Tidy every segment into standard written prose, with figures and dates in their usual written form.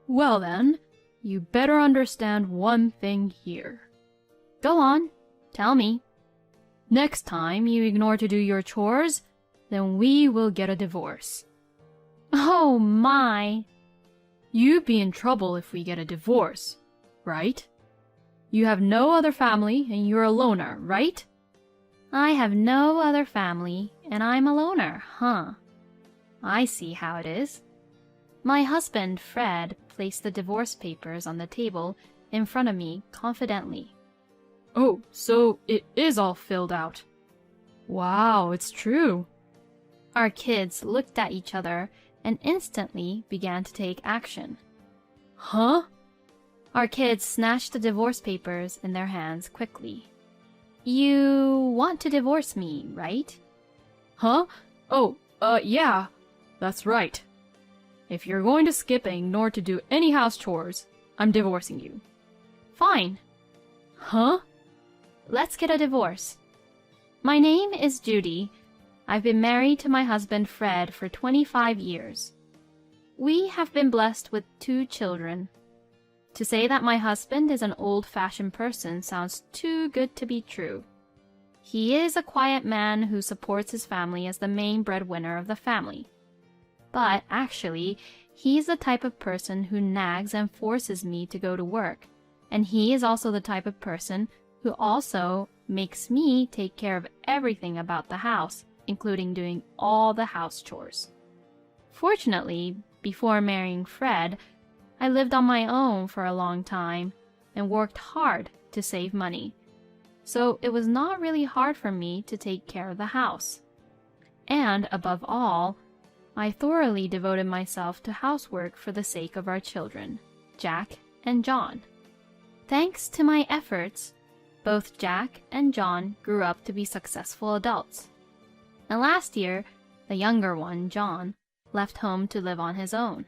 Well then, you better understand one thing here. Go on, tell me. Next time you ignore to do your chores, then we will get a divorce. Oh my. You'd be in trouble if we get a divorce, right? You have no other family and you're a loner, right? I have no other family and I'm a loner, huh? I see how it is. My husband, Fred, placed the divorce papers on the table in front of me confidently. Oh, so it is all filled out. Wow, it's true. Our kids looked at each other and instantly began to take action. Huh? Our kids snatched the divorce papers in their hands quickly. You want to divorce me, right? Huh? Oh, yeah, that's right. If you're going to skip and ignore to do any house chores, I'm divorcing you. Fine. Huh? Let's get a divorce. My name is Judy. I've been married to my husband Fred for 25 years. We have been blessed with 2 children. To say that my husband is an old-fashioned person sounds too good to be true. He is a quiet man who supports his family as the main breadwinner of the family. But actually, he's the type of person who nags and forces me to go to work, and he is also the type of person who also makes me take care of everything about the house, including doing all the house chores. Fortunately, before marrying Fred, I lived on my own for a long time and worked hard to save money, so it was not really hard for me to take care of the house. And above all, I thoroughly devoted myself to housework for the sake of our children, Jack and John. Thanks to my efforts, both Jack and John grew up to be successful adults. And last year, the younger one, John, left home to live on his own.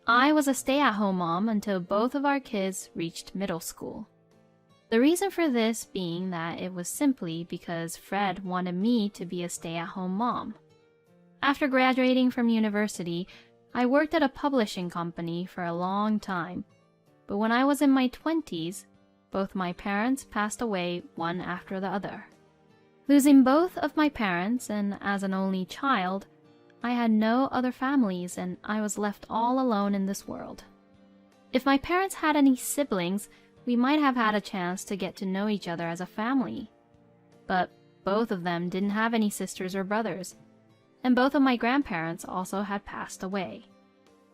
I was a stay-at-home mom until both of our kids reached middle school. The reason for this being that it was simply because Fred wanted me to be a stay-at-home mom. After graduating from university, I worked at a publishing company for a long time, but when I was in my 20s, both my parents passed away one after the other. Losing both of my parents, and as an only child, I had no other families and I was left all alone in this world. If my parents had any siblings, we might have had a chance to get to know each other as a family. But both of them didn't have any sisters or brothers, and both of my grandparents also had passed away.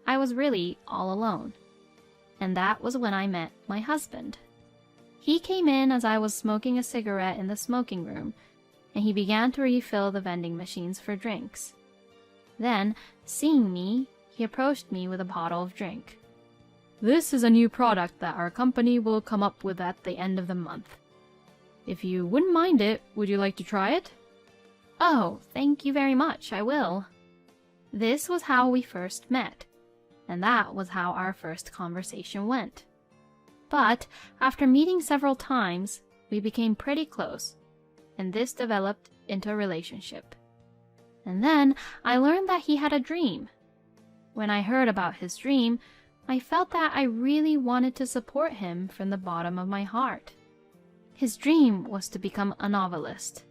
I was really all alone. And that was when I met my husband. He came in as I was smoking a cigarette in the smoking room, and he began to refill the vending machines for drinks. Then, seeing me, he approached me with a bottle of drink. This is a new product that our company will come up with at the end of the month. If you wouldn't mind it, would you like to try it? Oh, thank you very much, I will. This was how we first met, and that was how our first conversation went. But after meeting several times, we became pretty close, and this developed into a relationship. And then I learned that he had a dream. When I heard about his dream, I felt that I really wanted to support him from the bottom of my heart. His dream was to become a novelist.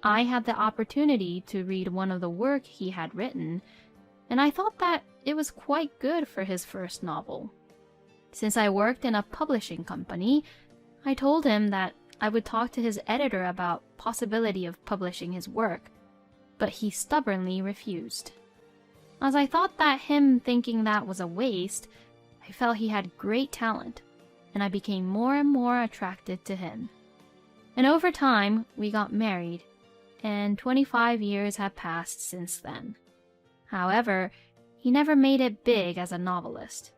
I had the opportunity to read one of the work he had written, and I thought that it was quite good for his first novel. Since I worked in a publishing company, I told him that I would talk to his editor about possibility of publishing his work, but he stubbornly refused. As I thought that him thinking that was a waste, I felt he had great talent, and I became more and more attracted to him. And over time, we got married, and 25 years have passed since then. However, he never made it big as a novelist.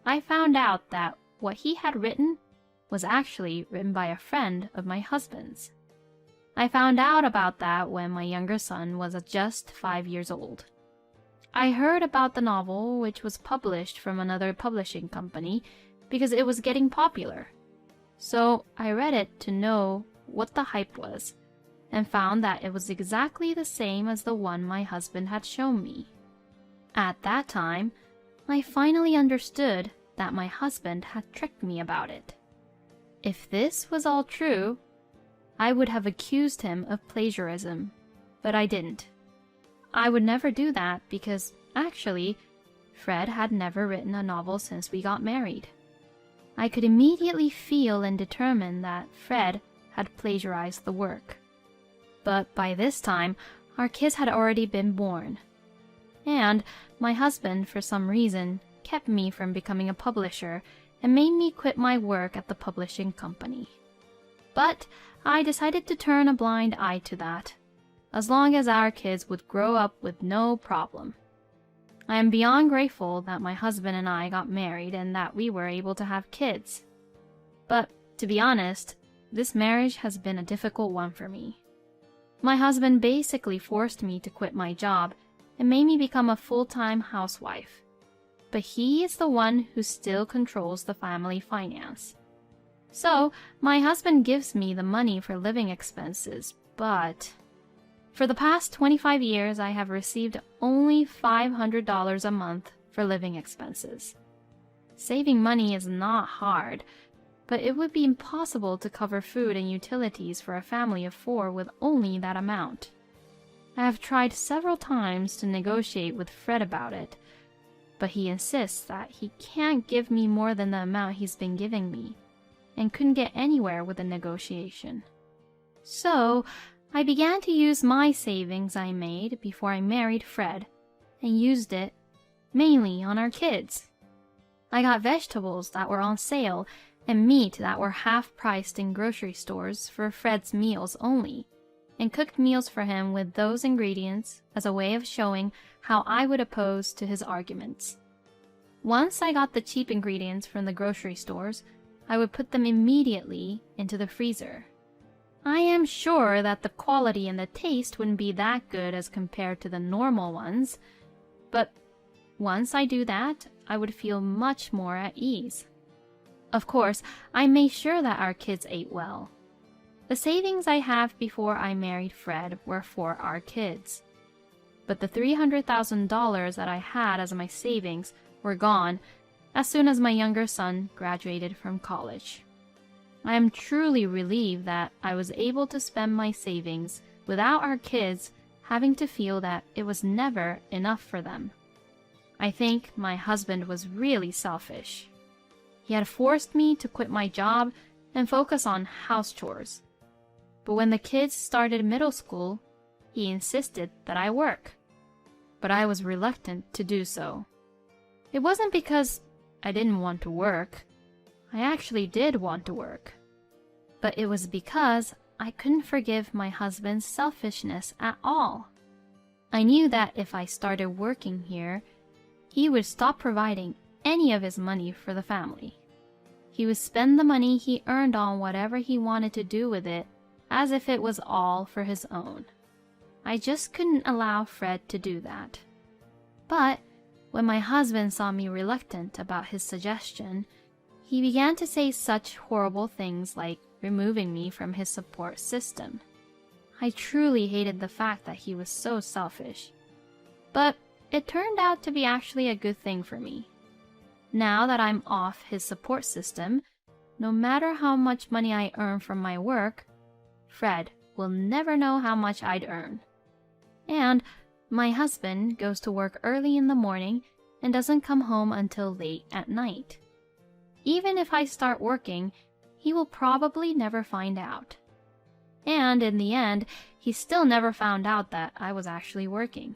I found out that what he had written was actually written by a friend of my husband's. I found out about that when my younger son was just 5 years old. I heard about the novel, which was published from another publishing company, because it was getting popular. So I read it to know what the hype was, and found that it was exactly the same as the one my husband had shown me. At that time, I finally understood that my husband had tricked me about it. If this was all true, I would have accused him of plagiarism, but I didn't. I would never do that because, actually, Fred had never written a novel since we got married. I could immediately feel and determine that Fred had plagiarized the work. But by this time, our kids had already been born. And my husband, for some reason, kept me from becoming a publisher and made me quit my work at the publishing company. But I decided to turn a blind eye to that, as long as our kids would grow up with no problem. I am beyond grateful that my husband and I got married and that we were able to have kids. But to be honest, this marriage has been a difficult one for me. My husband basically forced me to quit my job and made me become a full-time housewife. But he is the one who still controls the family finance. So, my husband gives me the money for living expenses, but for the past 25 years, I have received only $500 a month for living expenses. Saving money is not hard, but it would be impossible to cover food and utilities for a family of 4 with only that amount. I have tried several times to negotiate with Fred about it, but he insists that he can't give me more than the amount he's been giving me, and couldn't get anywhere with the negotiation. So, I began to use my savings I made before I married Fred, and used it mainly on our kids. I got vegetables that were on sale and meat that were half-priced in grocery stores for Fred's meals only, and cooked meals for him with those ingredients as a way of showing how I would oppose to his arguments. Once I got the cheap ingredients from the grocery stores, I would put them immediately into the freezer. I am sure that the quality and the taste wouldn't be that good as compared to the normal ones, but once I do that, I would feel much more at ease. Of course, I made sure that our kids ate well. The savings I have before I married Fred were for our kids. But the $300,000 that I had as my savings were gone as soon as my younger son graduated from college. I am truly relieved that I was able to spend my savings without our kids having to feel that it was never enough for them. I think my husband was really selfish. He had forced me to quit my job and focus on house chores. But when the kids started middle school, he insisted that I work. But I was reluctant to do so. It wasn't because I didn't want to work. I actually did want to work. But it was because I couldn't forgive my husband's selfishness at all. I knew that if I started working here, he would stop providing any of his money for the family. He would spend the money he earned on whatever he wanted to do with it, as if it was all for his own. I just couldn't allow Fred to do that. But when my husband saw me reluctant about his suggestion, he began to say such horrible things like removing me from his support system. I truly hated the fact that he was so selfish. But it turned out to be actually a good thing for me. Now that I'm off his support system, no matter how much money I earn from my work, Fred will never know how much I'd earn. And my husband goes to work early in the morning and doesn't come home until late at night. Even if I start working, he will probably never find out. And in the end, he still never found out that I was actually working.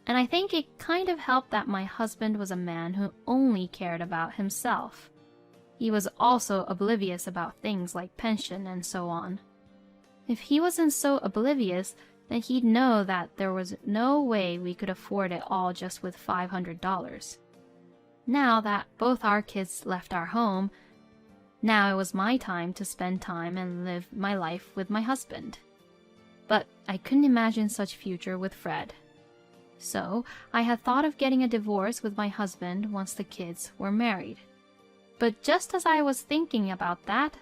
And I think it kind of helped that my husband was a man who only cared about himself. He was also oblivious about things like pension and so on. If he wasn't so oblivious, then he'd know that there was no way we could afford it all just with $500. Now that both our kids left our home, now it was my time to spend time and live my life with my husband. But I couldn't imagine such future with Fred. So I had thought of getting a divorce with my husband once the kids were married. But just as I was thinking about that,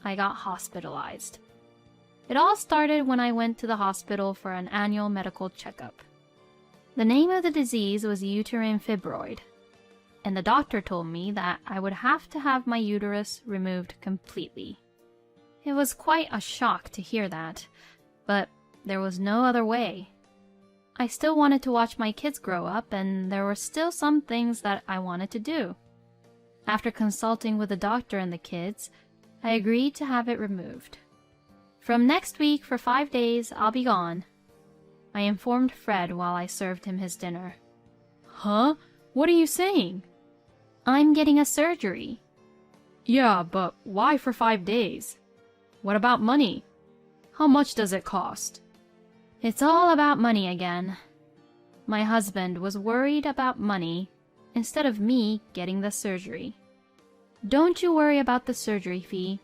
I got hospitalized. It all started when I went to the hospital for an annual medical checkup. The name of the disease was uterine fibroid. and the doctor told me that I would have to have my uterus removed completely. It was quite a shock to hear that, but there was no other way. I still wanted to watch my kids grow up, and there were still some things that I wanted to do. After consulting with the doctor and the kids, I agreed to have it removed. From next week for 5 days, I'll be gone. I informed Fred while I served him his dinner. Huh? What are you saying? I'm getting a surgery. Yeah, but why for 5 days? What about money? How much does it cost? It's all about money again. My husband was worried about money instead of me getting the surgery. Don't you worry about the surgery fee.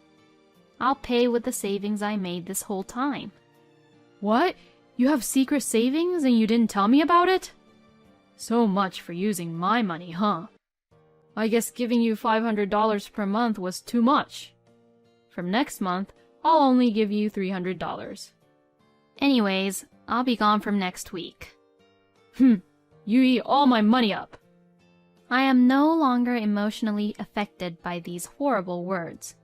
I'll pay with the savings I made this whole time. What? You have secret savings and you didn't tell me about it? So much for using my money, huh? I guess giving you $500 per month was too much. From next month, I'll only give you $300. Anyways, I'll be gone from next week. You eat all my money up. I am no longer emotionally affected by these horrible words.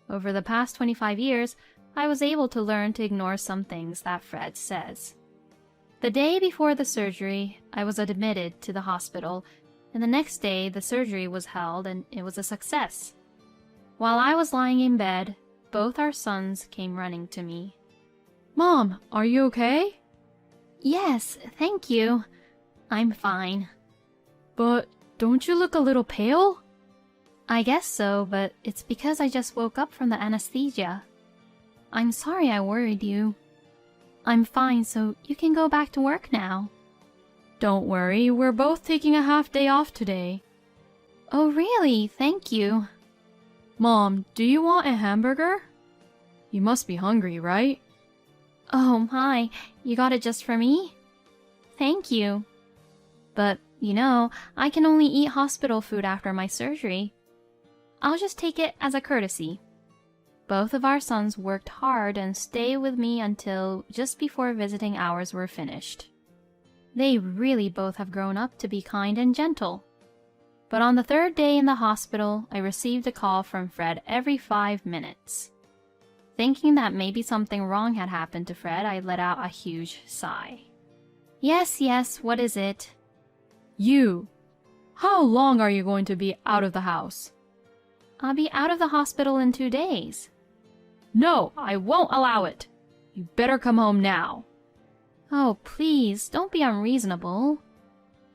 Over the past 25 years, I was able to learn to ignore some things that Fred says. The day before the surgery, I was admitted to the hospital, and the next day the surgery was held and it was a success. While I was lying in bed, both our sons came running to me. Mom, are you okay? Yes, thank you. I'm fine. But don't you look a little pale? I guess so, but it's because I just woke up from the anesthesia. I'm sorry I worried you. I'm fine, so you can go back to work now. Don't worry, we're both taking a half day off today. Oh really? Thank you. Mom, do you want a hamburger? You must be hungry, right? Oh my, you got it just for me? Thank you. But, I can only eat hospital food after my surgery. I'll just take it as a courtesy. Both of our sons worked hard and stayed with me until just before visiting hours were finished. They really both have grown up to be kind and gentle. But on the 3rd day in the hospital, I received a call from Fred every 5 minutes. Thinking that maybe something wrong had happened to Fred, I let out a huge sigh. Yes, what is it? You. How long are you going to be out of the house? I'll be out of the hospital in 2 days. No, I won't allow it. You better come home now. Oh, please, don't be unreasonable.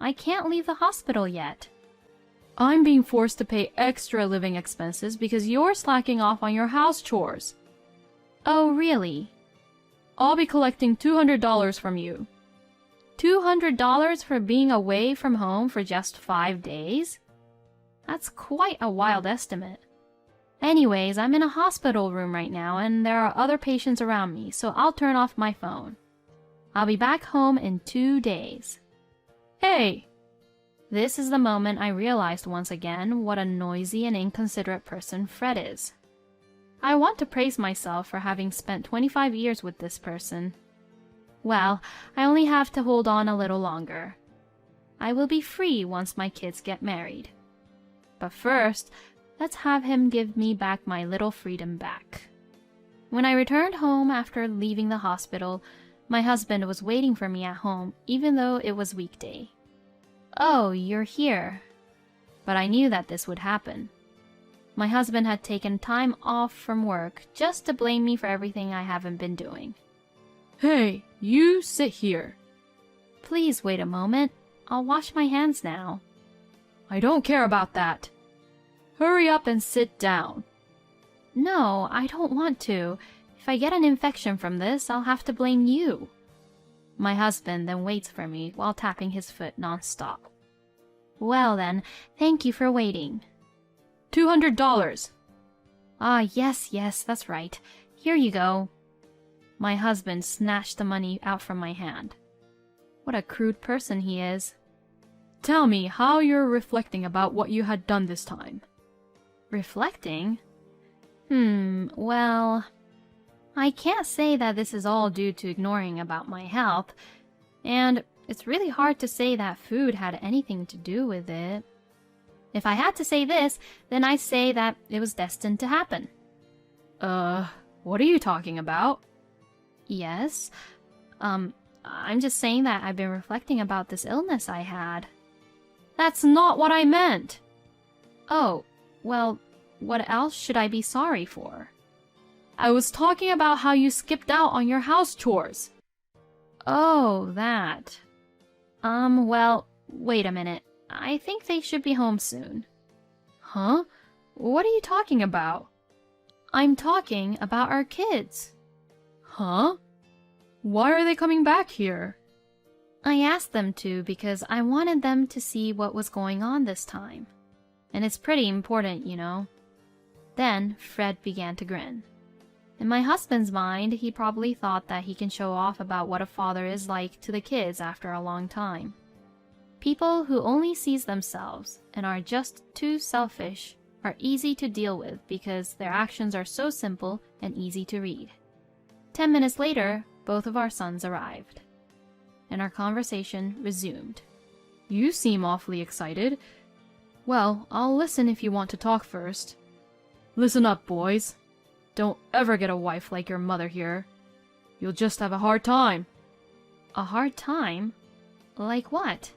I can't leave the hospital yet. I'm being forced to pay extra living expenses because you're slacking off on your house chores. Oh, really? I'll be collecting $200 from you. $200 for being away from home for just 5 days? That's quite a wild estimate. Anyways, I'm in a hospital room right now and there are other patients around me, so I'll turn off my phone. I'll be back home in 2 days. Hey! This is the moment I realized once again what a noisy and inconsiderate person Fred is. I want to praise myself for having spent 25 years with this person. Well, I only have to hold on a little longer. I will be free once my kids get married. But first, let's have him give me back my little freedom back. When I returned home after leaving the hospital, my husband was waiting for me at home even though it was weekday. Oh, you're here. But I knew that this would happen. My husband had taken time off from work just to blame me for everything I haven't been doing. Hey, you sit here. Please wait a moment. I'll wash my hands now. I don't care about that. Hurry up and sit down. No, I don't want to. If I get an infection from this, I'll have to blame you. My husband then waits for me while tapping his foot non-stop. Well then, thank you for waiting. $200. Ah, yes, that's right. Here you go. My husband snatched the money out from my hand. What a crude person he is. Tell me how you're reflecting about what you had done this time. Reflecting? Well, I can't say that this is all due to ignoring about my health, and it's really hard to say that food had anything to do with it. If I had to say this, then I'd say that it was destined to happen. What are you talking about? Yes. I'm just saying that I've been reflecting about this illness I had. That's not what I meant. Oh, well, what else should I be sorry for? I was talking about how you skipped out on your house chores. Oh, that. Well, wait a minute. I think they should be home soon. Huh? What are you talking about? I'm talking about our kids. Huh? Why are they coming back here? I asked them to because I wanted them to see what was going on this time. And it's pretty important, you know. Then Fred began to grin. In my husband's mind, he probably thought that he can show off about what a father is like to the kids after a long time. People who only sees themselves and are just too selfish are easy to deal with because their actions are so simple and easy to read. 10 minutes later, both of our sons arrived, and our conversation resumed. You seem awfully excited. Well, I'll listen if you want to talk first. Listen up, boys. Don't ever get a wife like your mother here. You'll just have a hard time. A hard time? Like what?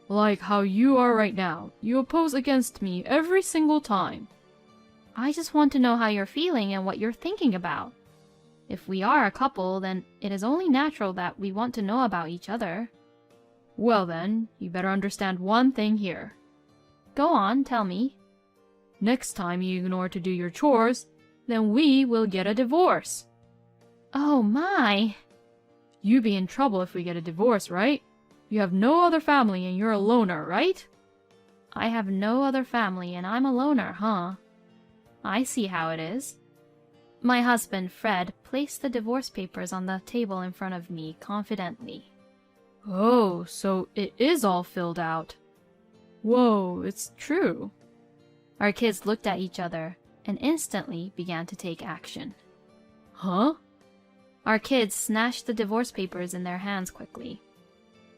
Like how you are right now. You oppose against me every single time. I just want to know how you're feeling and what you're thinking about. If we are a couple, then it is only natural that we want to know about each other. Well then, you better understand one thing here. Go on, tell me. Next time you ignore to do your chores, then we will get a divorce. Oh my! You'd be in trouble if we get a divorce, right? You have no other family and you're a loner, right? I have no other family and I'm a loner, huh? I see how it is. My husband, Fred, placed the divorce papers on the table in front of me confidently. Oh, so it is all filled out. Whoa, it's true. Our kids looked at each other and instantly began to take action. Huh? Our kids snatched the divorce papers in their hands quickly.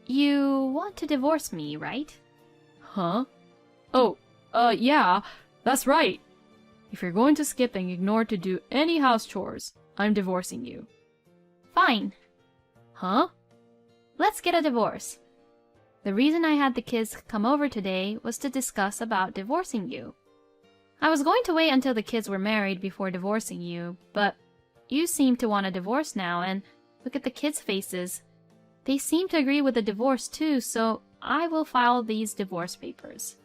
You want to divorce me, right? Huh? Oh, yeah, that's right. If you're going to skip and ignore to do any house chores, I'm divorcing you. Fine. Huh? Let's get a divorce. The reason I had the kids come over today was to discuss about divorcing you. I was going to wait until the kids were married before divorcing you, but you seem to want a divorce now, and look at the kids' faces. They seem to agree with the divorce too, so I will file these divorce papers.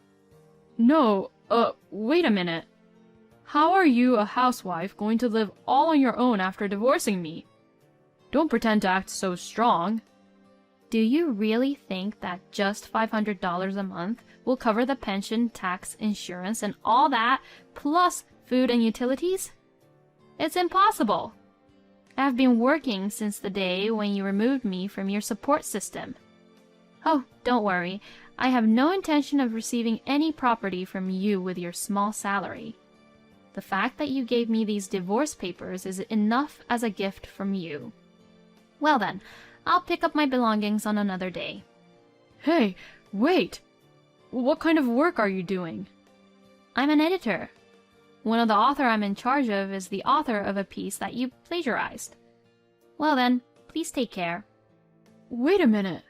No, wait a minute. How are you, a housewife, going to live all on your own after divorcing me? Don't pretend to act so strong. Do you really think that just $500 a month will cover the pension, tax, insurance, and all that, plus food and utilities? It's impossible. I've been working since the day when you removed me from your support system. Oh, don't worry. I have no intention of receiving any property from you with your small salary. The fact that you gave me these divorce papers is enough as a gift from you. Well then, I'll pick up my belongings on another day. Hey, wait! What kind of work are you doing? I'm an editor. One of the author I'm in charge of is the author of a piece that you plagiarized. Well then, please take care. Wait a minute.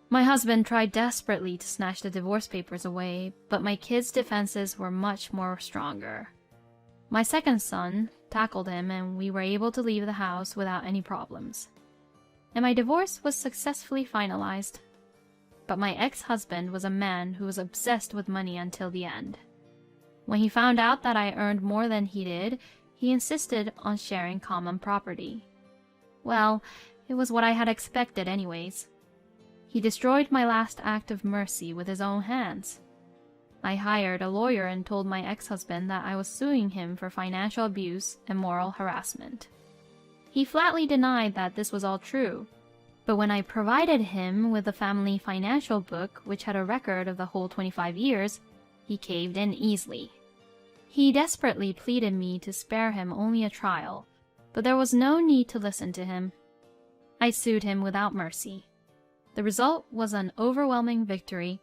My husband tried desperately to snatch the divorce papers away, but my kids' defenses were much more stronger. My second son tackled him and we were able to leave the house without any problems. And my divorce was successfully finalized. But my ex-husband was a man who was obsessed with money until the end. When he found out that I earned more than he did, he insisted on sharing common property. Well, it was what I had expected anyways. He destroyed my last act of mercy with his own hands. I hired a lawyer and told my ex-husband that I was suing him for financial abuse and moral harassment. He flatly denied that this was all true, but when I provided him with the family financial book, which had a record of the whole 25 years, he caved in easily. He desperately pleaded me to spare him only a trial, but there was no need to listen to him. I sued him without mercy. The result was an overwhelming victory.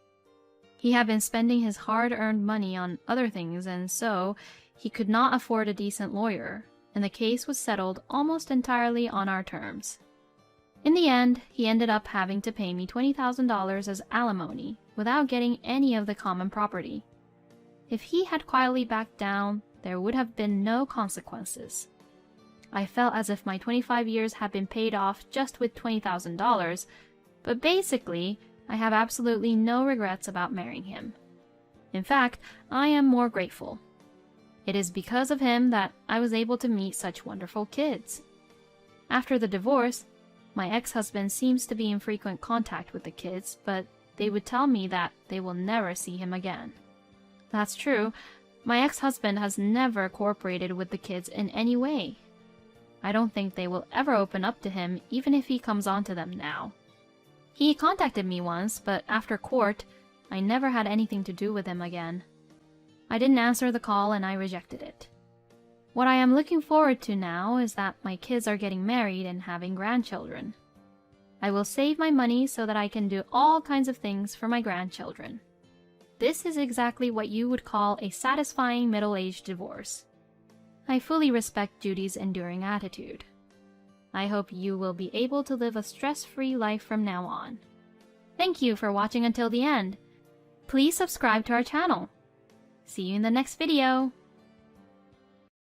He had been spending his hard-earned money on other things, and so he could not afford a decent lawyer, and the case was settled almost entirely on our terms. In the end, he ended up having to pay me $20,000 as alimony without getting any of the common property. If he had quietly backed down, there would have been no consequences. I felt as if my 25 years had been paid off just with $20,000, but basically, I have absolutely no regrets about marrying him. In fact, I am more grateful. It is because of him that I was able to meet such wonderful kids. After the divorce, my ex-husband seems to be in frequent contact with the kids, but they would tell me that they will never see him again. That's true. My ex-husband has never cooperated with the kids in any way. I don't think they will ever open up to him, even if he comes on to them now. He contacted me once, but after court, I never had anything to do with him again. I didn't answer the call and I rejected it. What I am looking forward to now is that my kids are getting married and having grandchildren. I will save my money so that I can do all kinds of things for my grandchildren. This is exactly what you would call a satisfying middle-aged divorce. I fully respect Judy's enduring attitude. I hope you will be able to live a stress-free life from now on. Thank you for watching until the end. Please subscribe to our channel. See you in the next video.